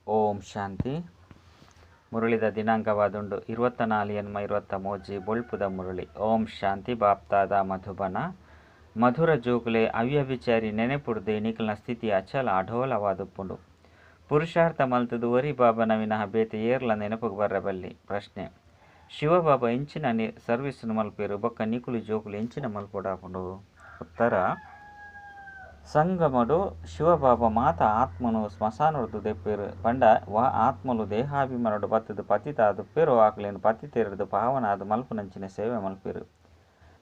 ಓಂ ಶಾಂತಿ. ಮುರಳಿದ ದಿನಾಂಕವಾದುಂಡು 24/23 ಬೊಳ್ಪುದ ಮುರಳಿ. ಓಂ ಶಾಂತಿ. ಬಾಪ್ತಾದ ಮಧುಬನ. ಮಧುರ ಜೋಗುಲೆ ಅವ್ಯಭಿಚಾರಿ ನೆನೆಪುಡ್ದು ನಿಖಲ್ನ ಸ್ಥಿತಿ ಅಚಲ ಅಢೋಲವಾದುಪ್ಪುಂಡು. ಪುರುಷಾರ್ಥ ಮಲ್ತದು ಒರಿ ಬಾಬನ ವಿನಃ ಬೇತೆ ಏರ್ಲ ನೆನಪುಗೆ ಬರಬಲ್ಲಿ. ಪ್ರಶ್ನೆ: ಶಿವಬಾಬಾ ಎಂಚಿನ ಸರ್ವಿಸ್ನು ಮಲ್ಪೇರು ಬೊಕ್ಕ ನಿಕುಲು ಜೋಗುಲು ಎಂಚಿನ ಮಲ್ಪೊಡಾಪುಂಡು? ಉತ್ತರ: ಸಂಗಮಡು ಶಿವಬಾಬಾ ಮಾತ ಆತ್ಮನು ಸ್ಮಶಾನಡ್ದು ದೆಪ್ಪೇರು ಪಂಡ ವಾ ಆತ್ಮಲು ದೇಹಾಭಿಮಾನಡು ಬತ್ತದು ಪತಿತ ಆದುಪ್ಪೇರು ಆಕಲೇನು ಪತಿತೇರದು ಪಾವನಾದ ಮಲ್ಪುನಂಚಿನ ಸೇವೆ ಮಲ್ಪೇರು.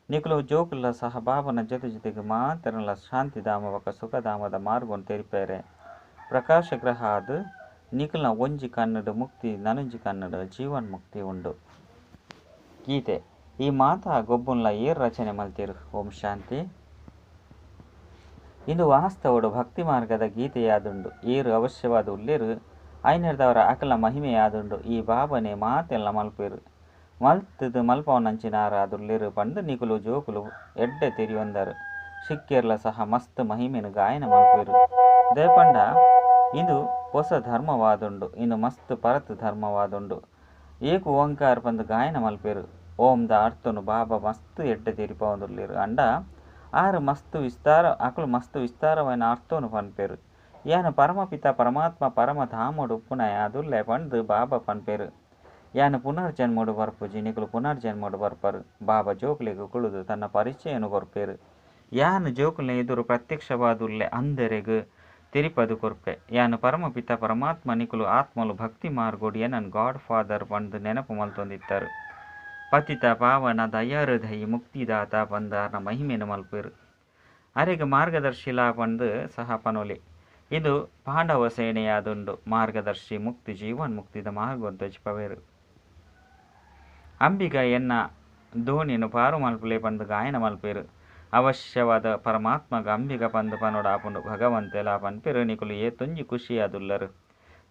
ನಿಕುಲು ಜೋಕುಲ್ಲ ಸಹ ಬಾಬನ ಜೊತೆಗೆ ಮಾತೆರಲ ಶಾಂತಿಧಾಮ ಬೊಕ್ಕ ಸುಖಧಾಮದ ಮಾರ್ಗವನ್ನು ತೆರಿಪೇರೆ. ಪ್ರಕಾಶ ಗ್ರಹ ಅದು ನಿಕುಲ್ನ ಒಂಜಿ ಕನ್ನಡು ಮುಕ್ತಿ ನನಂಜಿ ಕನ್ನಡು ಜೀವನ್ ಮುಕ್ತಿ ಉಂಡು. ಗೀತೆ. ಈ ಮಾತ ಗೊಬ್ಬುನ್ಲ ಏರ್ ರಚನೆ ಮಲ್ತೇರು. ಓಂ ಶಾಂತಿ. ಇಂದು ವಾಸ್ತವಡು ಭಕ್ತಿ ಮಾರ್ಗದ ಗೀತೆಯಾದುಂಡು. ಏರು ಅವಶ್ಯವಾದ ಉಲ್ಲೇರು ಐನೆರ್ದವರ ಅಕಲ ಮಹಿಮೆಯಾದುಂಡು. ಈ ಬಾಬನೆ ಮಾತೆಲ್ಲ ಮಲ್ಪೇರು ಮಲ್ತದು ಮಲ್ಪವನಂಚಿನಾರ ಅದುಲ್ಲೇರು ಪಂಡು ನಿಕುಲು ಜೋಕುಲು ಎಡ್ಡೆ ತೆರಿಯೊಂದರು. ಶಿಕ್ಕೆರ್ಲ ಸಹ ಮಸ್ತ್ ಮಹಿಮೆನು ಗಾಯನ ಮಲ್ಪೇರು. ದೇಪಂಡ ಇದು ಹೊಸ ಧರ್ಮವಾದುಂಡು. ಇನ್ನು ಮಸ್ತ್ ಪರತ್ ಧರ್ಮವಾದುಂಡು. ಏಕು ಓಂಕಾರ ಪಂದು ಗಾಯನ ಮಲ್ಪೇರು. ಓಂದ ಅರ್ಥನು ಬಾಬಾ ಮಸ್ತ್ ಎಡ್ಡೆ ತೆರಿಪವಂದುಲ್ಲೇರು ಅಂಡ ಆರು ಮಸ್ತ್ ವಿಸ್ತಾರ ಅಕಲು ಮಸ್ತ್ ವಿಸ್ತಾರವಾದ ಅರ್ಥವನ್ನು ಪನ್ಪೇರು. ಯಾನು ಪರಮಪಿತ ಪರಮಾತ್ಮ ಪರಮಧಾಮಡು ಉಪ್ಪುನಯ ಅದುಲ್ಲೆ ಪಂಡು ಬಾಬಾ ಪನ್ಪೇರು. ಯಾನು ಪುನರ್ಜನ್ಮಡು ಬರ್ಪುಜಿ ನಿಕುಲು ಪುನರ್ಜನ್ಮಡು ಬರ್ಪರು. ಬಾಬಾ ಜೋಕುಲೆಗೆ ಕುಳಿದು ತನ್ನ ಪರಿಚಯನು ಕೊರ್ಪೇರು. ಯಾನು ಜೋಕುಲ್ನ ಎದುರು ಪ್ರತ್ಯಕ್ಷವಾದುಲ್ಲೆ ಅಂದರೆಗು ತೆರಿಪದು ಕೊರ್ಪೆ. ಯಾನು ಪರಮಪಿತ ಪರಮಾತ್ಮ ನಿಕುಲು ಆತ್ಮಲು ಭಕ್ತಿ ಮಾರ್ಗೋಡು ಏನನ್ ಗಾಡ್ ಫಾದರ್ ಪಂದು ನೆನಪು ಮಲ್ತೊಂದಿತ್ತರು. ಪತಿತ ಪಾವನ ದಯಾಹೃದಯಿ ಮುಕ್ತಿದಾತ ಪಂದಾರ್ನ ಮಹಿಮೆನು ಮಲ್ಪೇರು. ಅರೆಗೆ ಮಾರ್ಗದರ್ಶಿಲಾ ಪಂದು ಸಹ ಪನೊಲಿ. ಇದು ಪಾಂಡವ ಸೇನೆಯಾದುಂಡು. ಮಾರ್ಗದರ್ಶಿ ಮುಕ್ತಿ ಜೀವನ್ ಮುಕ್ತಿದ ಮಾರ್ಗವನ್ನು ತೊಜಿಪವೇರು. ಅಂಬಿಗ ಎನ್ನ ಧೋಣಿನು ಪಾರು ಮಲ್ಪುಲೆ ಪಂದು ಗಾಯನ ಮಲ್ಪೇರು. ಅವಶ್ಯವಾದ ಪರಮಾತ್ಮಗ ಅಂಬಿಗ ಪಂದು ಪನೊಡಾಪುಂಡು ಭಗವಂತೆಲ ಪನ್ಪೇರು. ನಿಕುಲು ಏತೊಂಜಿ ಖುಷಿಯಾದುಲ್ಲರು.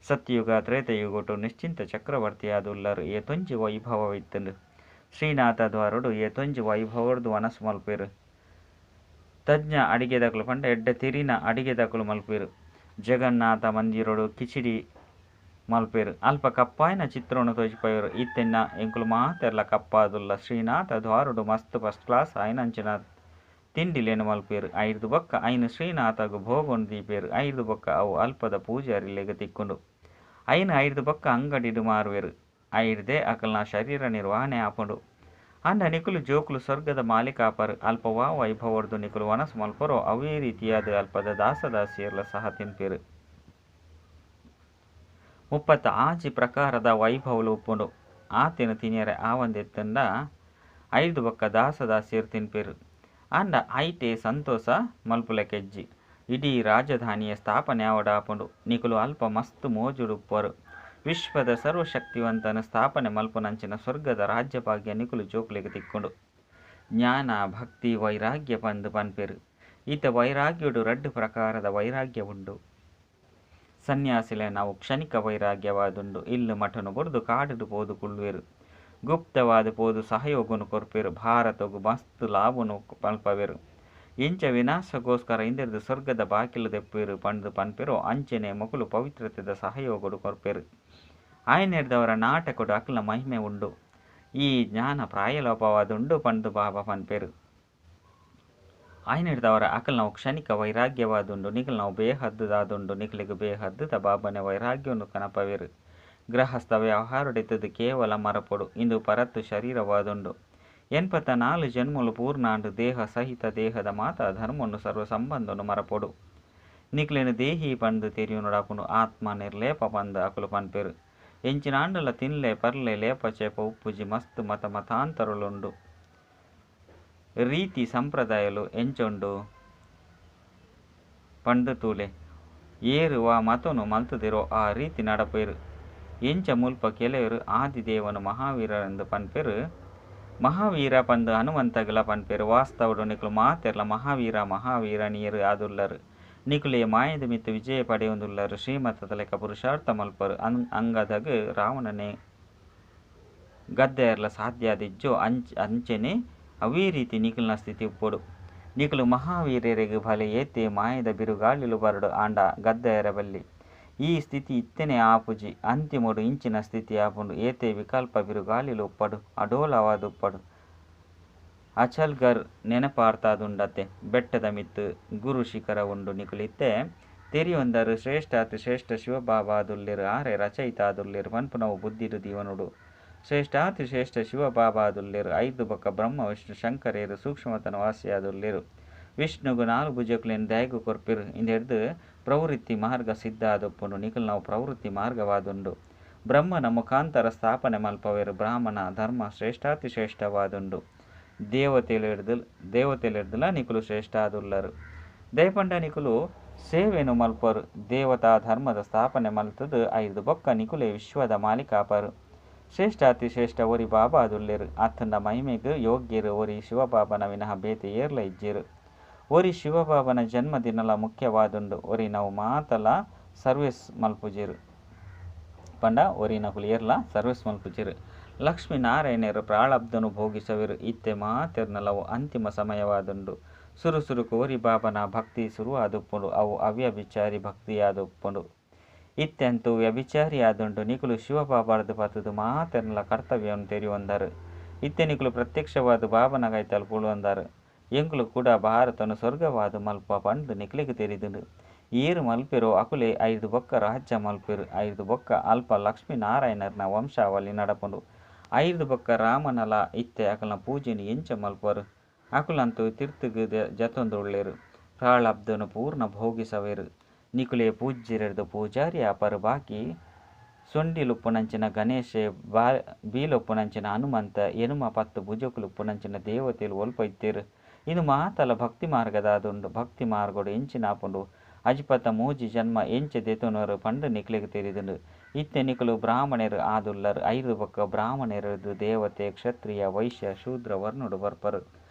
ಸತ್ಯುಗ ತ್ರೇತಯುಗುಟು ನಿಶ್ಚಿಂತ ಚಕ್ರವರ್ತಿಯಾದುಲ್ಲರು. ಏತೊಂಜಿ ವೈಭವವಿತ್ತುಂಡು. ಶ್ರೀನಾಥ ದ್ವಾರುಡು ಏತೊಂಜಿ ವೈಭವರ್ದು ವನಸು ಮಲ್ಪೇರು. ತಜ್ಞ ಅಡಿಗೆದಕಲು ಪಂಡ ಎಡ್ಡೆ ತಿರಿನ ಅಡಿಗೆದಕಲು ಮಲ್ಪೇರು. ಜಗನ್ನಾಥ ಮಂದಿರಡು ಕಿಚಿಡಿ ಮಲ್ಪೇರು. ಅಲ್ಪ ಕಪ್ಪಾಯಿನ ಚಿತ್ರವನ್ನು ತೋಜಿಪೇರು. ಇತ್ತೆನ್ನ ಎಂಕುಲು ಮಾತೆರ್ಲ ಕಪ್ಪಾದುಲ್ಲ. ಶ್ರೀನಾಥ ದ್ವಾರುಡು ಮಸ್ತ್ ಫಸ್ಟ್ ಕ್ಲಾಸ್ ಐನಂಚಿನ ತಿಂಡಿಲೇನು ಮಲ್ಪೇರು. ಐದು ಬೊಕ್ಕ ಐನು ಶ್ರೀನಾಥಗು ಭೋಗೊಂಡು ದೀಪೇರು. ಐದು ಬೊಕ್ಕ ಅವು ಅಲ್ಪದ ಪೂಜಾರಿಲೆಗೆ ತಿಕ್ಕುಂಡು. ಐದು ಬೊಕ್ಕ ಅಂಗಡಿಡು ಮಾರುವೆರು. ಐದೇ ಅಕಲ್ನ ಶರೀರ ನಿರ್ವಹಣೆ ಆಪುಂಡು. ಅಂಡ ನಿಕುಲು ಜೋಕುಲು ಸ್ವರ್ಗದ ಮಾಲಿಕಾಪರು. ಅಲ್ಪವಾ ವೈಭವರ್ದು ನಿಕುಲು ವನಸು ಮಲ್ಪರೋ ಅವೇ ರೀತಿಯಾದ ಅಲ್ಪದ ದಾಸದಾಸಿಯರ್ಲ ಸಹ ತಿನ್ಪೇರು. 30 ಆಜಿ ಪ್ರಕಾರದ ವೈಭವಲು ಉಪ್ಪುಂಡು. ಆತೇನು ತಿನಿಯರೆ ಆವಂದೆತ್ತಂಡ 5 ಬೊಕ್ಕ ದಾಸದಾಸಿಯರು ತಿನ್ಪೇರು. ಅಂಡ ಐಟೆ ಸಂತೋಷ ಮಲ್ಪುಲ ಕೆಜ್ಜಿ ಇಡೀ ರಾಜಧಾನಿಯ ಸ್ಥಾಪನೆ ಆವಡಾಪುಂಡು. ನಿಕುಲು ಅಲ್ಪ ಮಸ್ತ್ ಮೋಜುಡು ಉಪ್ಪರು. ವಿಶ್ವದ ಸರ್ವಶಕ್ತಿವಂತನ ಸ್ಥಾಪನೆ ಮಲ್ಪುನಂಚಿನ ಸ್ವರ್ಗದ ರಾಜ್ಯಭಾಗ್ಯ ನಿಕುಲು ಜೋಕುಲೆಗೆ ತಿಕ್ಕುಂಡು. ಜ್ಞಾನ ಭಕ್ತಿ ವೈರಾಗ್ಯ ಪಂದು ಪನ್ಪೇರು. ಈತ ವೈರಾಗ್ಯುಡು 2 ಪ್ರಕಾರದ ವೈರಾಗ್ಯ ಉಂಡು. ಸನ್ಯಾಸಿಲೆ ನಾವು ಕ್ಷಣಿಕ ವೈರಾಗ್ಯವಾದುಂಡು. ಇಲ್ಲು ಮಠನು ಬುಡ್ದು ಕಾಡುಡು ಪೋದು ಕುಳ್ಳುವೆರು. ಗುಪ್ತವಾದ ಪೋದು ಸಹಯೋಗನು ಕೊರ್ಪೇರು. ಭಾರತಗು ಮಸ್ತ್ ಲಾಭನು ಮಲ್ಪವೆರು. ಇಂಚ ವಿನಾಶಗೋಸ್ಕರ ಇಂದೆರ್ದು ಸ್ವರ್ಗದ ಬಾಕಿಲು ದೆಪ್ಪೇರು ಪಂದು ಪನ್ಪೇರು. ಅಂಚನೆ ಮಗುಲು ಪವಿತ್ರತೆದ ಸಹಯೋಗಡು ಕೊರ್ಪೇರು. ಆಯ್ನೆರ್ದವರ ನಾಟಕಡು ಅಕಲ್ನ ಮಹಿಮೆ ಉಂಡು. ಈ ಜ್ಞಾನ ಪ್ರಾಯಲೋಪವಾದುಂಡು ಪಂದು ಬಾಬಾ ಪನ್ಪೇರು. ಆಯ್ನೆರ್ದವರ ಅಕಲ್ನವು ಕ್ಷಣಿಕ ವೈರಾಗ್ಯವಾದುಂಡು. ನಿಖಲ್ ನಾವು ಬೇಹದ್ದುದಾದುಂಡು. ನಿಖಲಿಗೆ ಬೇಹದ್ದುದ ಬಾಬನೆ ವೈರಾಗ್ಯವನ್ನು ಕನಪವೇರು. ಗೃಹಸ್ಥ ವ್ಯವಹಾರಡೆತ್ತದು ಕೇವಲ ಮರಪೊಡು. ಇಂದು ಪರತ್ತು ಶರೀರವಾದುಂಡು. 84 ಜನ್ಮಲು ಪೂರ್ಣಾಂಡು. ದೇಹ ಸಹಿತ ದೇಹದ ಮಾತ ಧರ್ಮವನ್ನು ಸರ್ವ ಸಂಬಂಧವನ್ನು ಮರಪೊಡು. ನಿಖಲೇನು ದೇಹಿ ಪಂದು ತೆರಿಯುನುಡಾಪುಂಡು. ಆತ್ಮ ನಿರ್ಲೇಪ ಪಂದು ಅಕಲು ಪನ್ಪೇರು. ಎಂಚಿನಾಂಡಲ ತಿನ್ಲೆ ಪರ್ಲೆ ಲೇಪ ಚೇಪ ಉಪ್ಪುಜಿ ಮಸ್ತ್ ಮತ ಮತಾಂತರುಳುಂಡು. ರೀತಿ ಸಂಪ್ರದಾಯಲು ಎಂಚುಂಡು ಪಂಡು ತೂಲೆ ಏರು ವಾ ಮತನು ಮಲ್ತದಿರೋ ಆ ರೀತಿ ನಡಪೇರು. ಎಂಚ ಮುಲ್ಪ ಕೆಲವರು ಆದಿದೇವನು ಮಹಾವೀರರೆಂದು ಪನ್ಪೇರು. ಮಹಾವೀರ ಪಂದು ಹನುಮಂತಗಲ ಪನ್ಪೇರು. ವಾಸ್ತವಡು ನಿಕುಲು ಮಾತೆರ್ಲ ಮಹಾವೀರ ನೀರು ಆದುಲ್ಲರು. ನಿಕುಲೆ ಮಾಯದ ಮಿತ್ತು ವಿಜಯ ಪಡೆಯೊಂದುಲ್ಲರು. ಶ್ರೀಮತದ ಲೆಕ್ಕ ಪುರುಷಾರ್ಥ ಮಲ್ಪರು. ಅಂಗದಗು ರಾವಣನೆ ಗದ್ದೆಯರ್ಲ ಸಾಧ್ಯಾದಿಜ್ಜೋ ಅಂಚನೆ ಅವೇ ರೀತಿ ನಿಖಲ್ನ ಸ್ಥಿತಿ ಉಪ್ಪೊಡು. ನಿಕುಲು ಮಹಾವೀರ್ಯರೆಗೆ ಭಲೆ ಏತೆ ಮಾಯದ ಬಿರುಗಾಳಿಲು ಬರಡು ಆಂಡ ಗದ್ದೆಯರ ಬಲ್ಲಿ. ಈ ಸ್ಥಿತಿ ಇತ್ತನೆ ಆಪುಜಿ ಅಂತಿಮಡು ಇಂಚಿನ ಸ್ಥಿತಿ ಆಪುಂಡು ಏತೆ ವಿಕಲ್ಪ ಬಿರುಗಾಲಿಲು ಉಪ್ಪಡು ಅಡೋಲವಾದುಪ್ಪಡು ಅಚಲ್ಗರ್ ನೆನಪಾರ್ತಾದುಂಡತೆ ಬೆಟ್ಟದ ಮಿತ್ತು ಗುರು ಶಿಖರ ಉಂಡು ನಿಕುಲಿತ್ತೆ ತೆರಿಯೊಂದರು ಶ್ರೇಷ್ಠಾತಿ ಶ್ರೇಷ್ಠ ಶಿವಬಾಬಾದುಲ್ಲೆರು ಆರೆ ರಚಯಿತಾದುಲ್ಲೆರು ಪನ್ಪುನವು ಬುದ್ಧಿರು ದೀವನುಡು ಶ್ರೇಷ್ಠಾತಿ ಶ್ರೇಷ್ಠ ಶಿವಬಾಬಾದುಲ್ಲೆರು ಐದು ಬೊಕ್ಕ ಬ್ರಹ್ಮ ವಿಷ್ಣು ಶಂಕರೇರು ಸೂಕ್ಷ್ಮತನ ವಾಸಿಯಾದುಲ್ಲೆರು ವಿಷ್ಣುಗು ನಾಲ್ಕು ಭುಜಕ್ಲೆನ್ ದಯಗು ಕೊರ್ಪಿರು ಇಂದೆಡ್ದು ಪ್ರವೃತ್ತಿ ಮಾರ್ಗ ಸಿದ್ಧಾದೊಪ್ಪುಂಡು ನಿಖಲ್ ನಾವು ಪ್ರವೃತ್ತಿ ಮಾರ್ಗವಾದುಂಡು ಬ್ರಹ್ಮನ ಮುಖಾಂತರ ಸ್ಥಾಪನೆ ಮಲ್ಪವೆರು ಬ್ರಾಹ್ಮಣ ಧರ್ಮ ಶ್ರೇಷ್ಠಾತಿ ಶ್ರೇಷ್ಠವಾದುಂಡು ದೇವತೆಲೆರ್ದುಲ ನಿಕುಲು ಶ್ರೇಷ್ಠಾದುಲ್ಲರು ದಯಪಂಡ ನಿಕುಲು ಸೇವೆನು ಮಲ್ಪರು ದೇವತಾ ಧರ್ಮದ ಸ್ಥಾಪನೆ ಮಲ್ತದು ಐದು ಬೊಕ್ಕ ನಿಕುಲೆ ವಿಶ್ವದ ಮಾಲಿಕಾಪರು ಶ್ರೇಷ್ಠಾತಿ ಶ್ರೇಷ್ಠ ಒರಿ ಬಾಬಾದುಲ್ಲೆರು ಅತ್ತಂಡ ಮಹಿಮೆಗೆ ಯೋಗ್ಯರು ಒರಿ ಶಿವಬಾಬನ ವಿನಃ ಬೇತೆ ಏರ್ಲ ಇಜ್ಜಿರು ಒರಿ ಶಿವಬಾಬನ ಜನ್ಮದಿನಲ ಮುಖ್ಯವಾದುಂಡು ಒರಿ ನಾವು ಮಾತಲ ಸರ್ವಿಸ್ ಮಲ್ಪುಜಿರು ಪಂಡ ಒರಿ ನಕುಲು ಏರ್ಲ ಸರ್ವಿಸ್ ಮಲ್ಪುಜಿರು ಲಕ್ಷ್ಮೀನಾರಾಯಣರು ಪ್ರಾಳಬ್ಧನು ಭೋಗಿಸವಿರು ಇತ್ತೆ ಮಾತೆರ್ನಲವು ಅಂತಿಮ ಸಮಯವಾದುಂಡು ಸುರುಸುರುಕು ಒರಿ ಬಾಬನ ಭಕ್ತಿ ಶುರುವಾದುಪ್ಪುಂಡು ಅವು ಅವ್ಯಭಿಚಾರಿ ಭಕ್ತಿಯಾದುಪ್ಪುಂಡು ಇತ್ತೆಂತೂ ವ್ಯಭಿಚಾರಿಯಾದುಂಡು ನಿಕುಲು ಶಿವಬಾಬಾರ್ದು ಪತ್ತದು ಮಾತೆರ್ನಲ ಕರ್ತವ್ಯವನ್ನು ತೆರಿಯೊಂದರು ಇತ್ತೆ ನಿಕುಲು ಪ್ರತ್ಯಕ್ಷವಾದ ಬಾಬನ ಕೈತಲು ಪುಳುವಂದರು ಎಂಕುಲು ಕೂಡ ಭಾರತನು ಸ್ವರ್ಗವಾದ ಮಲ್ಪ ಪಂಡು ನಿಕ್ಲಿಗೆ ತೆರಿದುಂಡು ಏರು ಮಲ್ಪಿರೋ ಅಕುಲೆ ಐದು ಬೊಕ್ಕ ರಾಜ್ಯ ಮಲ್ಪಿರು ಐದು ಬೊಕ್ಕ ಅಲ್ಪ ಲಕ್ಷ್ಮೀನಾರಾಯಣರ್ನ ವಂಶಾವಳಿ ನಡಪುಂಡು ಐದು ಬೊಕ್ಕ ರಾಮನಲ ಇತ್ತೆ ಅಕಲ್ನ ಪೂಜೆನು ಎಂಚ ಮಲ್ಪರು ಅಕುಲಂತೂ ತಿರ್ತುಗು ಜತೊಂದುಳ್ಳೇರು ಪ್ರಾಳಬ್ಧನು ಪೂರ್ಣ ಭೋಗಿಸವೇರು ನಿಕುಲೆ ಪೂಜ್ಯರೆರ್ದು ಪೂಜಾರಿ ಅಪರು ಬಾಕಿ ಸೊಂಡಿಲುಪ್ಪುನಂಚಿನ ಗಣೇಶೆ ಬೀಲೊಪ್ಪುನಂಚಿನ ಹನುಮಂತ ಎನುಮ ಪತ್ತು ಭುಜಕುಲುಪ್ಪುನಂಚಿನ ದೇವತೆಲು ಒಲ್ಪ ಇತ್ತೇರು ಇದು ಮಾತಲ ಭಕ್ತಿ ಮಾರ್ಗದಾದುಂಡು ಭಕ್ತಿ ಮಾರ್ಗಡು ಎಂಚಿನಾಪುಂಡು ಅಜಿಪತ ಮೂಜಿ ಜನ್ಮ ಎಂಚ ದೆತುನರು ಪಂಡು ನಿಕ್ಲಿಗೆ ತೆರಿದುಂಡು ಇತ್ತೆ ನಿಕುಲು ಬ್ರಾಹ್ಮಣರು ಆದುಲ್ಲರು ಐದು ಬೊಕ್ಕ ಬ್ರಾಹ್ಮಣರದು ದೇವತೆ ಕ್ಷತ್ರಿಯ ವೈಶ್ಯ ಶೂದ್ರ ವರ್ಣುಡು ಬರ್ಪರು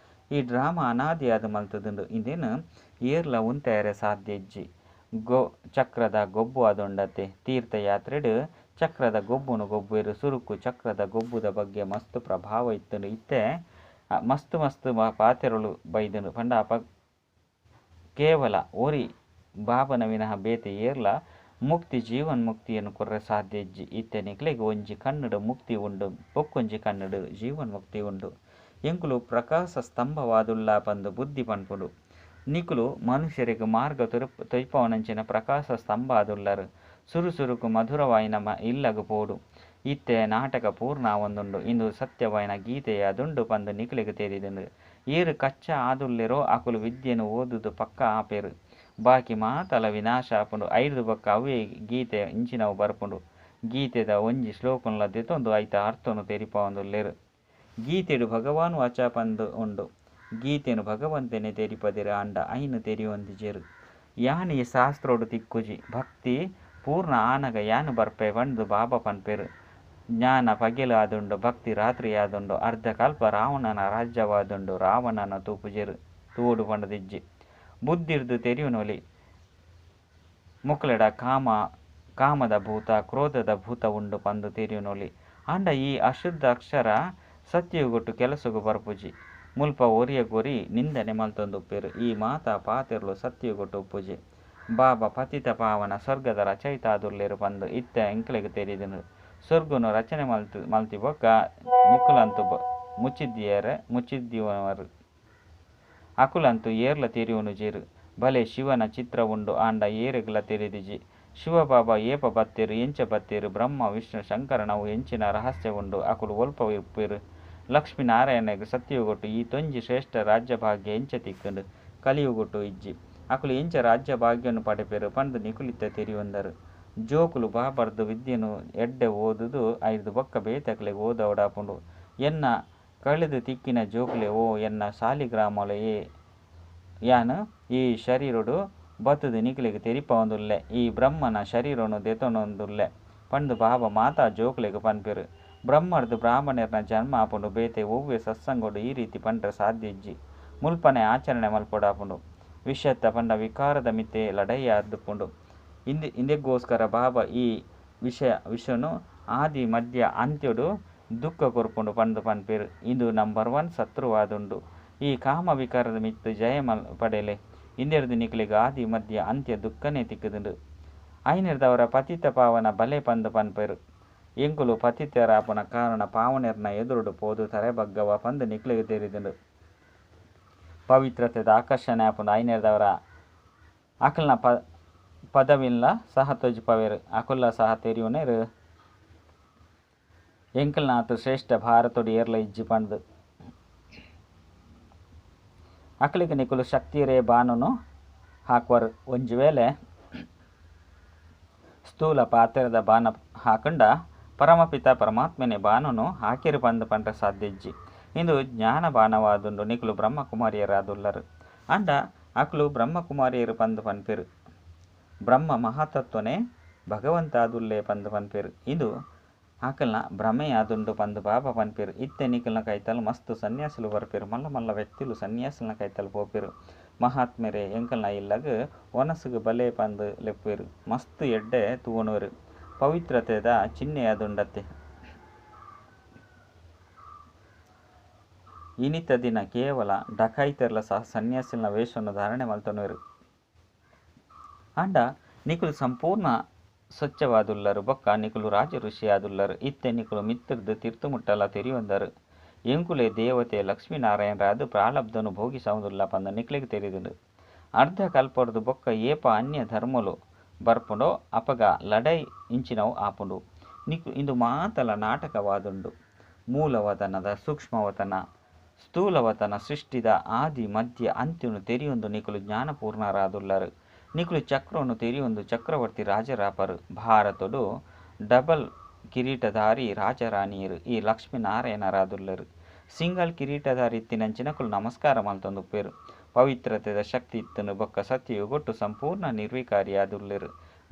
ಈ ಡ್ರಾಮಾ ಅನಾದಿಯಾದ ಮಲ್ತದುಂಡು ಇಂದೇನು ಏರ್ಲ ಉಂತೆಯರೆ ಸಾಧ್ಯ ಇಜ್ಜಿ ಚಕ್ರದ ಗೊಬ್ಬು ಅದೊಂಡತೆ ತೀರ್ಥಯಾತ್ರೆಡು ಚಕ್ರದ ಗೊಬ್ಬುನು ಗೊಬ್ಬುರು ಸುರುಕು ಚಕ್ರದ ಗೊಬ್ಬುದ ಬಗ್ಗೆ ಮಸ್ತ್ ಪ್ರಭಾವ ಇತ್ತನು ಇತ್ತೆ ಮಸ್ತ್ ಪಾತೆರಳು ಬೈದನು ಪಂಡಾಪ ಕೇವಲ ಒರಿ ಬಾಬನ ವಿನಃ ಬೇತೆ ಏರ್ಲ ಮುಕ್ತಿ ಜೀವನ್ ಮುಕ್ತಿಯನ್ನು ಕೊರ್ರೆ ಸಾಧ್ಯ ಇಜ್ಜಿ ಇತ್ತೆ ನಿಕ್ಲೆಗೆ ಒಂಜಿ ಕನ್ನಡು ಮುಕ್ತಿ ಉಂಡು ಬೊಕ್ಕೊಂಜಿ ಕನ್ನಡು ಜೀವನ್ ಮುಕ್ತಿ ಉಂಡು ಎಂಕುಲು ಪ್ರಕಾಶ ಸ್ತಂಭವಾದುಲ್ಲ ಪಂದು ಬುದ್ಧಿ ಪನ್ಪುಡು ನಿಕುಲು ಮನುಷ್ಯರಿಗೆ ಮಾರ್ಗ ತೊಯ್ಪವನಂಚಿನ ಪ್ರಕಾಶ ಸ್ತಂಭ ಆದುಲ್ಲರು ಸುರುಸುರುಕು ಮಧುರವಾಯಿನ ಇಲ್ಲಗು ಪೋಡು ಇತ್ತೆ ನಾಟಕ ಪೂರ್ಣ ಒಂದುಂಡು ಇಂದು ಸತ್ಯವಾಯಿನ ಗೀತೆಯಾದುಂಡು ಪಂದು ನಿಕುಲಿಗೆ ತೆರಿದುಂಡು ಏರು ಕಚ್ಚ ಆದುಲ್ಲೆರೋ ಅಕುಲು ವಿದ್ಯೆನು ಓದುದು ಪಕ್ಕ ಆಪೇರು ಬಾಕಿ ಮಾತಲ ವಿನಾಶ ಆಪುಂಡು ಐದು ಬೊಕ್ಕ ಅವೇ ಗೀತೆ ಇಂಚಿನವು ಬರ್ಪುಂಡು ಗೀತೆದ ಒಂಜಿ ಶ್ಲೋಕನ್ಲ ದೆತೊಂದು ಐತ ಅರ್ಥನು ತೆರಿಪವಂದುಲ್ಲೆರು ಗೀತೆಡು ಭಗವಾನು ವಚ ಪಂದು ಉಂಡು ಗೀತೆನು ಭಗವಂತನೇ ತೆರಿಪದಿರ ಅಂಡ ಐನು ತೆರಿಯೊಂದಿಜೆರು ಯಾನ್ ಈ ಶಾಸ್ತ್ರೋಡು ತಿಕ್ಕುಜಿ ಭಕ್ತಿ ಪೂರ್ಣ ಆನಗ ಯಾನು ಬರ್ಪೆ ಬಂದು ಬಾಬಾ ಪನ್ಪೆರು ಜ್ಞಾನ ಪಗೆಲು ಆದುಂಡು ಭಕ್ತಿ ರಾತ್ರಿ ಆದುಂಡು ಅರ್ಧ ಕಲ್ಪ ರಾವಣನ ರಾಜ್ಯವಾದುಂಡು ರಾವಣನ ತೂಪುಜೆರು ತೂಡು ಪಂಡದಿಜ್ಜಿ ಬುದ್ಧಿರ್ದು ತೆರಿಯುನೊಲಿ ಮುಕ್ಲೆಡ ಕಾಮದ ಭೂತ ಕ್ರೋಧದ ಭೂತ ಉಂಡು ಪಂದು ತೆರಿಯುನೊಲಿ ಅಂಡ ಈ ಅಶುದ್ಧ ಅಕ್ಷರ ಸತ್ಯಗೊಟ್ಟು ಕೆಲಸಗು ಬರ್ಪುಜಿ ಮುಲ್ಪ ಒರಿಯ ಗೊರಿ ನಿಂದನೆ ಮಲ್ತೊಂದುಪ್ಪೇರು ಈ ಮಾತಾ ಪಾತೆರ್ಲು ಸತ್ಯಗೊಟ್ಟು ಉಪ್ಪುಜಿ ಬಾಬಾ ಪತಿತ ಪಾವನ ಸ್ವರ್ಗದ ರಚಯಿತಾದುಲ್ಲೇರು ಪಂದು ಇತ್ತ ಎಂಕ್ಲೆಗೆ ತೆರಿದನು ಸ್ವರ್ಗನು ರಚನೆ ಮಲ್ತಿ ಬೊಕ್ಕ ನಿಕುಲಂತು ಮುಚ್ಚಿದ್ದೀವನವರು ಅಕುಲಂತು ಏರ್ಲ ತೆರಿಯುವನು ಜೇರು ಬಲೆ ಶಿವನ ಚಿತ್ರ ಉಂಡು ಆಂಡ ಏರೆಗ್ಲ ತೆರೆದಿಜಿ ಶಿವಬಾಬಾ ಏಪ ಬತ್ತೇರು ಎಂಚ ಬತ್ತೇರು ಬ್ರಹ್ಮ ವಿಷ್ಣು ಶಂಕರನವು ಎಂಚಿನ ರಹಸ್ಯ ಉಂಡು ಅಕುಲು ಒಲ್ಪ ಇಪ್ಪೇರು ಲಕ್ಷ್ಮೀನಾರಾಯಣಗೆ ಸತ್ಯಗೊಟ್ಟು ಈ ತೊಂಜಿ ಶ್ರೇಷ್ಠ ರಾಜ್ಯ ಭಾಗ್ಯ ಎಂಚ ತಿಕ್ಕಂಡು ಕಲಿಯುಗೊಟ್ಟು ಇಜ್ಜಿ ಅಕುಲು ಎಂಚ ರಾಜ್ಯ ಭಾಗ್ಯನು ಪಡೆಪೇರು ಪಂದು ನಿಕುಲಿತ್ತ ತೆರಿಯೊಂದರು ಜೋಕುಲು ಬಾಬರ್ದು ವಿದ್ಯೆನು ಎಡ್ಡೆ ಓದುದು ಐದು ಬೊಕ್ಕ ಬೇತಕ್ಲೆಗೆ ಓದವಡಾಪುಂಡು ಎನ್ನ ಕಳೆದು ತಿಕ್ಕಿನ ಜೋಕುಲೆ ಓ ಎನ್ನ ಸಾಲಿಗ್ರಾಮೊಲೆಯೇ ಯಾನು ಈ ಶರೀರುಡು ಬತ್ತುದು ನಿಕ್ಲೆಗೆ ತೆರಿಪವಂದುಲ್ಲೆ ಈ ಬ್ರಹ್ಮನ ಶರೀರನು ದೆತೊನೊಂದುಲ್ಲೆ ಪಂಡು ಬಾಬಾ ಮಾತಾ ಜೋಕುಲೆಗೆ ಪನ್ಪೆರು ಬ್ರಹ್ಮರ್ದು ಬ್ರಾಹ್ಮಣರ್ನ ಜನ್ಮ ಆಪುಂಡು ಬೇತೆ ಒವ್ವೆ ಸತ್ಸಂಗೋಡು ಈ ರೀತಿ ಪಂಡ್ರೆ ಸಾಧ್ಯ ಇಜ್ಜಿ ಮುಲ್ಪನೆ ಆಚರಣೆ ಮಲ್ಪೊಡಾಪುಂಡು ವಿಷತ್ತ ಪಂಡ ವಿಕಾರದ ಮಿತ್ತೆ ಲಡಯ್ಯ ಅದ್ದುಪುಂಡು ಇಂದೆಗೋಸ್ಕರ ಬಾಬಾ ಈ ವಿಷನು ಆದಿ ಮಧ್ಯ ಅಂತ್ಯಡು ದುಃಖ ಕೊರ್ಪುಂಡು ಪಂಡು ಪನ್ಪೇರು ಇದು ನಂಬರ್ 1 ಶತ್ರುವಾದುಂಡು ಈ ಕಾಮ ವಿಕಾರದ ಮಿತ್ತು ಜಯ ಪಡೆಯಲೆ ಇಂದೆರ್ದು ನಿಕ್ಲಿಗೆ ಆದಿ ಮಧ್ಯ ಅಂತ್ಯ ದುಃಖನೇ ತಿಕ್ಕದುಂಡು ಐನಿರ್ದವರ ಪತಿತ ಪಾವನ ಬಲೆ ಪಂದು ಪನ್ಪೆರು ಎಂಕುಲು ಪತಿತರಾಪುನ ಕಾರಣ ಪಾವನೆರ್ನ ಎದುರುಡು ಪೋದು ತರೆಬಗ್ಗವ ಪಂದು ನಿಕ್ಲಿಗೆ ತೆರಿದುಂಡು ಪವಿತ್ರತೆದ ಆಕರ್ಷಣೆ ಆಪುಂಡು ಐನಿರ್ದವರ ಅಕಲ್ನ ಪದವಿಲ್ಲ ಸಹ ತೊಜ್ಪವೆರು ಅಕುಲ್ಲ ಸಹ ತೆರಿಯುನೆರು ಎಂಕಲ್ನಾತು ಶ್ರೇಷ್ಠ ಭಾರತೋಡು ಏರ್ಲ ಇಜ್ಜಿ ಪಂಡ್ದು ಅಕಲಿಗೆ ನಿಕುಲು ಶಕ್ತಿರೇ ಬಾನುನು ಹಾಕುವರು ಒಂಜಿ ವೇಳೆ ಸ್ಥೂಲ ಪಾತ್ರದ ಬಾಣ ಹಾಕಂಡ ಪರಮಪಿತ ಪರಮಾತ್ಮನೆ ಬಾನುನು ಹಾಕಿರು ಪಂದು ಪಂಡ್ರೆ ಸಾಧ್ಯಜ್ಜಿ ಇಂದು ಜ್ಞಾನ ಬಾಣವಾದುಂಡು ನಿಕುಲು ಬ್ರಹ್ಮಕುಮಾರಿಯರಾದುಲ್ಲರು ಅಂಡ ಅಕುಲು ಬ್ರಹ್ಮಕುಮಾರಿಯರು ಪಂದು ಪನ್ಪೆರು ಬ್ರಹ್ಮ ಮಹಾತತ್ವನೇ ಭಗವಂತ ಆದುಲ್ಲೇ ಪಂದು ಪನ್ಪೆರು ಇಂದು ಆಕಲ್ನ ಭ್ರಮೆಯಾದುಂಡು ಪಂದು ಬಾಬಾ ಪನ್ಪೆರು ಇತ್ತೆ ನಿಕಲ್ನ ಕೈತಲು ಮಸ್ತು ಸನ್ಯಾಸುಲು ಬರ್ಪೆರು ಮಲ್ಲ ಮಲ್ಲ ವ್ಯಕ್ತಿಲು ಸನ್ಯಾಸುಲ್ನ ಕೈತಲು ಪೋಪೆರು ಮಹಾತ್ಮೆರೆ ಎಂಕಲ್ನ ಇಲ್ಲಗ ಒನಸುಗು ಬಲೆ ಪಂದು ಲೆಪ್ಪೆರು ಮಸ್ತು ಎಡ್ಡೆ ತೂವಣುವರು ಪವಿತ್ರತೆದ ಚಿಹ್ನೆಯಾದುಂಡತ್ತೆ ಇನಿತ ದಿನ ಕೇವಲ ಡಕಾಯಿತೆರ್ಲ ಸಹ ಸನ್ಯಾಸಿಲ್ನ ವೇಷವನ್ನು ಧಾರಣೆ ಮಲ್ತೊನುವರು ಅಂಡ ನಿಕುಲು ಸಂಪೂರ್ಣ ಸ್ವಚ್ಛವಾದುಲ್ಲರು ಬೊಕ್ಕ ನಿಕುಲು ರಾಜ ಋಷಿಯಾದುಲ್ಲರು ಇತ್ತೆ ನಿಕುಲು ಮಿತ್ರದು ತಿರ್ತುಮುಟ್ಟಲ ತೆರಿಯೊಂದರು ಎಂಕುಲೆ ದೇವತೆ ಲಕ್ಷ್ಮೀನಾರಾಯಣರಾದು ಪ್ರಾಲಬ್ಧನು ಭೋಗಿ ಸೌಂದುಲ್ಲ ಪಂದ ನಿಕ್ಲಿಗೆ ತೆರಿದುಂಡು ಅರ್ಧ ಕಲ್ಪರ್ದು ಬೊಕ್ಕ ಏಪ ಅನ್ಯ ಧರ್ಮಲು ಬರ್ಪುಂಡೋ ಅಪಗ ಲಡೈ ಇಂಚಿನವು ಆಪುಂಡು ಇಂದು ಮಾತಲ ನಾಟಕವಾದುಂಡು ಮೂಲವತನದ ಸೂಕ್ಷ್ಮವತನ ಸ್ಥೂಲವತನ ಸೃಷ್ಟಿದ ಆದಿ ಮಧ್ಯ ಅಂತ್ಯನು ತೆರಿಯೊಂದು ನಿಕುಲು ಜ್ಞಾನಪೂರ್ಣರಾದುಲ್ಲರು ನಿಕುಲು ಚಕ್ರವನ್ನು ತೆರಿಯೊಂದು ಚಕ್ರವರ್ತಿ ರಾಜರಾಪರು ಭಾರತಡು ಡಬಲ್ ಕಿರೀಟಧಾರಿ ರಾಜರಾಣಿಯರು ಈ ಲಕ್ಷ್ಮೀನಾರಾಯಣರಾದುಲ್ಲರು ಸಿಂಗಲ್ ಕಿರೀಟಧಾರಿ ಇತ್ತಿನಂಚಿನಕುಲು ನಮಸ್ಕಾರ ಮಲ್ತೊಂದುಪ್ಪೆರು ಪವಿತ್ರತೆದ ಶಕ್ತಿ ಇತ್ತನು ಬೊಕ್ಕ ಸತ್ಯವು ಗೊಟ್ಟು ಸಂಪೂರ್ಣ ನಿರ್ವಿಕಾರಿಯಾದುಲ್ಲರು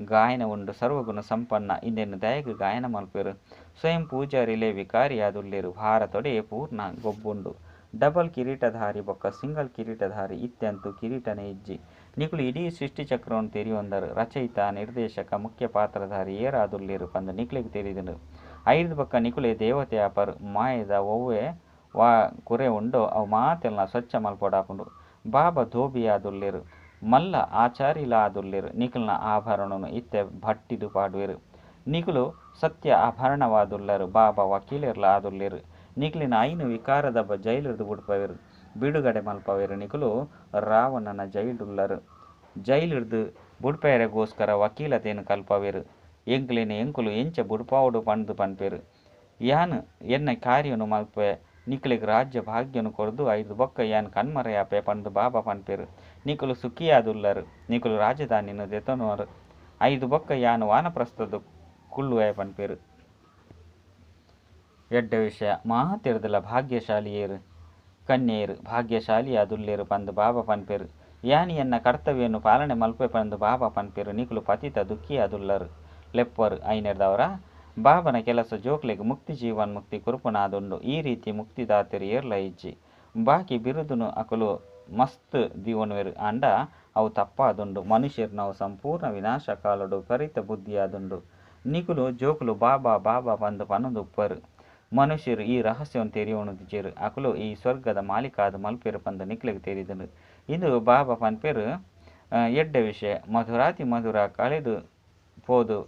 ಗಾಯನ ಉಂಡು ಸರ್ವಗುಣ ಸಂಪನ್ನ ಇಂದೆನ್ನು ದಯಗ ಗಾಯನ ಮಲ್ಪೆರು ಸ್ವಯಂ ಪೂಜಾರಿಲೇ ವಿಕಾರಿಯಾದುಲ್ಲೆರು ಭಾರತೊಡೆ ಪೂರ್ಣ ಗೊಬ್ಬುಂಡು ಡಬಲ್ ಕಿರೀಟಧಾರಿ ಬೊಕ್ಕ ಸಿಂಗಲ್ ಕಿರೀಟಧಾರಿ ಇತ್ಯಂತು ಕಿರೀಟನೇ ಇಜ್ಜಿ ನಿಕುಲು ಇಡೀ ಸೃಷ್ಟಿ ಚಕ್ರವನ್ನು ತೆರಿಯೊಂದರು ರಚಯಿತ ನಿರ್ದೇಶಕ ಮುಖ್ಯ ಪಾತ್ರಧಾರಿ ಏರಾದುಲ್ಲೇರು ಪಂದು ನಿಕ್ಲಿಗೆ ತೆರಿದನು ಐದು ಬೊಕ್ಕ ನಿಕುಲೆ ದೇವತೆ ಆಪರು ಮಾಯದ ಒವ್ವೆ ವಾ ಕುರೆ ಉಂಡು ಅವು ಮಾತೆಲ್ಲ ಸ್ವಚ್ಛ ಮಲ್ಪೊಡಾಪುಂಡು ಬಾಬಾ ಧೋಬಿಯಾದುಲ್ಲೇರು ಮಲ್ಲ ಆಚಾರಿಲ ಆದುಲ್ಲೇರು ನಿಕುಲ್ನ ಆಭರಣನು ಇತ್ತೆ ಭಟ್ಟಿದು ಪಾಡುವೆರು ನಿಕುಲು ಸತ್ಯ ಆಭರಣವಾದುಲ್ಲರು ಬಾಬಾ ವಕೀಲರ್ಲ ಆದುಲ್ಲೇರು ನಿಕುಲಿನ ಐನು ವಿಕಾರದ ಜೈಲಿರ್ದು ಬುಡ್ಪವೆರು ಬಿಡುಗಡೆ ಮಲ್ಪವೆರು ನಿಕುಲು ರಾವಣನ ಜೈಲುಲ್ಲರು ಜೈಲಿರ್ದು ಬುಡ್ಪೆರೆಗೋಸ್ಕರ ವಕೀಲತೆಯನ್ನು ಕಲ್ಪವೆರು ಎಂಕ್ಲಿನ ಎಂಕುಲು ಎಂಚ ಬುಡ್ಪಾವುಡು ಪಂದು ಪನ್ಪೆರು ಯಾನು ಎನ್ನ ಕಾರ್ಯನು ಮಲ್ಪೆ ನಿಕುಲಿಗೆ ರಾಜ್ಯ ಭಾಗ್ಯನು ಕೊರ್ದು ಐದು ಬೊಕ್ಕ ಯಾನ್ ಕಣ್ಮರೆಯಾಪೆ ಪಂದು ಬಾಬಾ ಪನ್ಪೆರು ನಿಕುಲು ಸುಖಿಯಾದುಲ್ಲರು ನಿಕುಲು ರಾಜಧಾನಿನು ದೆತನುವರು ಐದು ಬೊಕ್ಕ ಯಾನು ವಾನಪ್ರಸ್ಥದ ಕುಳ್ಳುವೆ ಪನ್ಪೆರು ಎಡ್ಡ ವಿಷಯ ಮಾತಿರ್ದಲ ಭಾಗ್ಯಶಾಲಿಯೇರು ಕನ್ಯೆಯರು ಭಾಗ್ಯಶಾಲಿಯಾದುಲ್ಲೇರು ಪಂದು ಬಾಬಾ ಪನ್ಪೆರು ಯಾನಿ ಎನ್ನ ಕರ್ತವ್ಯವನ್ನು ಪಾಲನೆ ಮಲ್ಪೆ ಪಂದು ಬಾಬಾ ಪನ್ಪೆರು ನಿಕುಲು ಪತಿತ ದುಃಖಿಯಾದುಲ್ಲರು ಲೆಪ್ಪರು ಐನೆರ್ದವರ ಬಾಬನ ಕೆಲಸ ಜೋಕ್ಲೆಗೆ ಮುಕ್ತಿ ಜೀವನ್ಮುಕ್ತಿ ಕುರುಪುನಾದುಂಡು ಈ ರೀತಿ ಮುಕ್ತಿದಾತರು ಏರ್ಲ ಇಜ್ಜಿ ಬಾಕಿ ಬಿರುದುನು ಅಕುಲು ಮಸ್ತ್ ದಿವನುವೆರು ಅಂಡ ಅವು ತಪ್ಪಾದುಂಡು ಮನುಷ್ಯರು ಸಂಪೂರ್ಣ ವಿನಾಶ ಕಾಲಡು ಪರಿತ ಬುದ್ಧಿಯಾದುಂಡು ನಿಕುಲು ಜೋಕುಲು ಬಾಬಾ ಬಾಬಾ ಪಂದು ಪನೊಂದು ಉಪ್ಪರು ಮನುಷ್ಯರು ಈ ರಹಸ್ಯವನ್ನು ತೆರಿಯೋಣದಿಜ್ಜರು ಅಕುಲು ಈ ಸ್ವರ್ಗದ ಮಾಲೀಕಾದ ಮಲ್ಪೆರು ಪಂದು ನಿಕ್ಲಿಗೆ ತೆರಿದನು ಇದು ಬಾಬಾ ಪನ್ಪೆರು ಎಡ್ಡ ವಿಷಯ ಮಧುರಾತಿ ಮಧುರ ಕಳೆದು ಪೋದು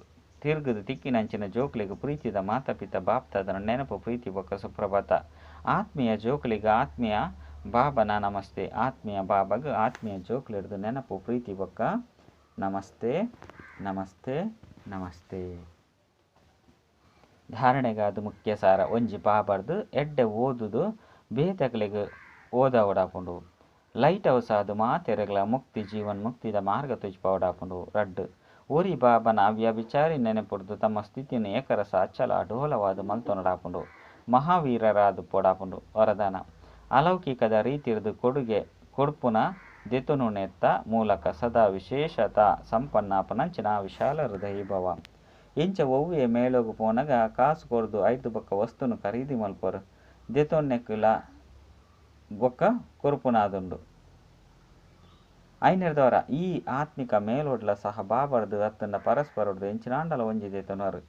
ತಿರುಗದು ತಿಕ್ಕಿನಂಚಿನ ಜೋಕ್ಲಿಗೆ ಪ್ರೀತಿದ ಮಾತಾಪಿತ ಬಾಪ್ತಾದನ ನೆನಪು ಪ್ರೀತಿ ಬೊಕ್ಕ ಸುಪ್ರಭಾತ ಆತ್ಮೀಯ ಜೋಕ್ಲಿಗೆ ಆತ್ಮೀಯ ಬಾಬನ ನಮಸ್ತೆ ಆತ್ಮೀಯ ಬಾಬಾಗ ಆತ್ಮೀಯ ಜೋಕ್ಲಿಡ್ದು ನೆನಪು ಪ್ರೀತಿ ಬೊಕ್ಕ ನಮಸ್ತೆ ನಮಸ್ತೆ ನಮಸ್ತೆ. ಧಾರಣೆಗಾದು ಮುಖ್ಯ ಸಾರ ಒಂಜಿ ಬಾಬರ್ದು ಎಡ್ಡೆ ಓದುದು ಬೇತಗಳಿಗೆ ಓದವಡಾಪುಂಡು ಲೈಟ್ ಹೌಸ್ ಆದು ಮಾತೆರೆಗಳ ಮುಕ್ತಿ ಜೀವನ್ ಮುಕ್ತಿದ ಮಾರ್ಗ ತುಜ್ಪವಡಾಪುಂಡು ರಡ್ಡು ಓರಿ ಬಾಬನ ವ್ಯಭಿಚಾರಿ ನೆನೆಪುಡ್ದು ತಮ್ಮ ಸ್ಥಿತಿಯನ್ನು ಏಕರಸ ಅಚ್ಚಲ ಡೋಲವಾದು ಮಲ್ತೊನಡಾಪುಂಡು ಮಹಾವೀರರಾದು ಪೋಡಾಪುಂಡು ವರದಾನ ಅಲೌಕಿಕದ ರೀತಿರ್ದು ಕೊಡುಗೆ ಕೊಡ್ಪುನ ದೆತುನುನೆತ್ತ ಮೂಲಕ ಸದಾ ವಿಶೇಷತ ಸಂಪನ್ನಾಪನಂಚಿನ ವಿಶಾಲ ಹೃದಯ ಭವ ಎಂಚ ಒವ್ವೆ ಮೇಲೋಗು ಪೋನಗ ಕಾಸು ಕೊರ್ದು ಐದು ಬೊಕ್ಕ ವಸ್ತುನು ಖರೀದಿ ಮಲ್ಪರು ದೆತೊನ್ನೆಕ್ಕಿಲ ಬೊಕ್ಕ ಕೊರುಪುನಾದುಂಡು ಐನೆರ್ದವರ ಈ ಆತ್ಮಿಕ ಮೇಲೋಡ್ಲ ಸಹ ಬಾಬರ್ದು ಅತ್ತಂಡ ಪರಸ್ಪರಡ್ದು ಎಂಚಿನಾಂಡಲ ಒಂಜಿ ದೆತನರು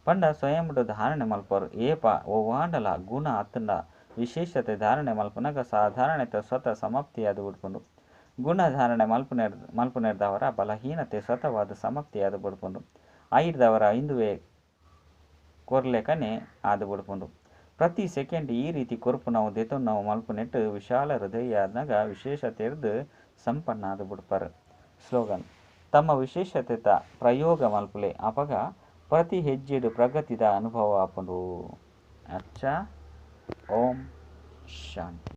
ಪಂಡ ಸ್ವಯಂಡು ಧಾರಣೆ ಮಲ್ಪರು ಏಪ ಓವಾಂಡಲ ಗುಣ ಅತ್ತಂಡ ವಿಶೇಷತೆ ಧಾರಣೆ ಮಲ್ಪನಗ ಸಾಧಾರಣತೆ ಸ್ವತಃ ಸಮಾಪ್ತಿಯಾದು ಉಡ್ಪುಂಡು ಗುಣಧಾರಣೆ ಮಲ್ಪುನೆರ್ದವರ ಬಲಹೀನತೆ ಸತವಾದ ಸಮಕ್ತಿಯಾದ ಬುಡ್ಪುಂಡು. ಐರ್ದವರ ಇಂದುವೆ ಕೊರ್ಲೆಕನೆ ಆದು ಬುಡ್ಪುಂಡು. ಪ್ರತಿ ಸೆಕೆಂಡ್ ಈ ರೀತಿ ಕೊರ್ಪುನವು ದೆತೊನ್ನವು ಮಲ್ಪುನೆಟ್ಟು ವಿಶಾಲ ಹೃದಯಾದ್ನಗ ವಿಶೇಷತೆರ್ದು ಸಂಪನ್ನ ಆದು ಬುಡ್ಪರ್. ಸ್ಲೋಗನ್: ತಮ್ಮ ವಿಶೇಷತೆತ ಪ್ರಯೋಗ ಮಲ್ಪುಲೆ ಅಪಗ ಪ್ರತಿ ಹೆಜ್ಜೆಡು ಪ್ರಗತಿದ ಅನುಭವ ಆಪುಂಡು. ಅಚ್ಚ. ಓಂ ಶಾಂತಿ.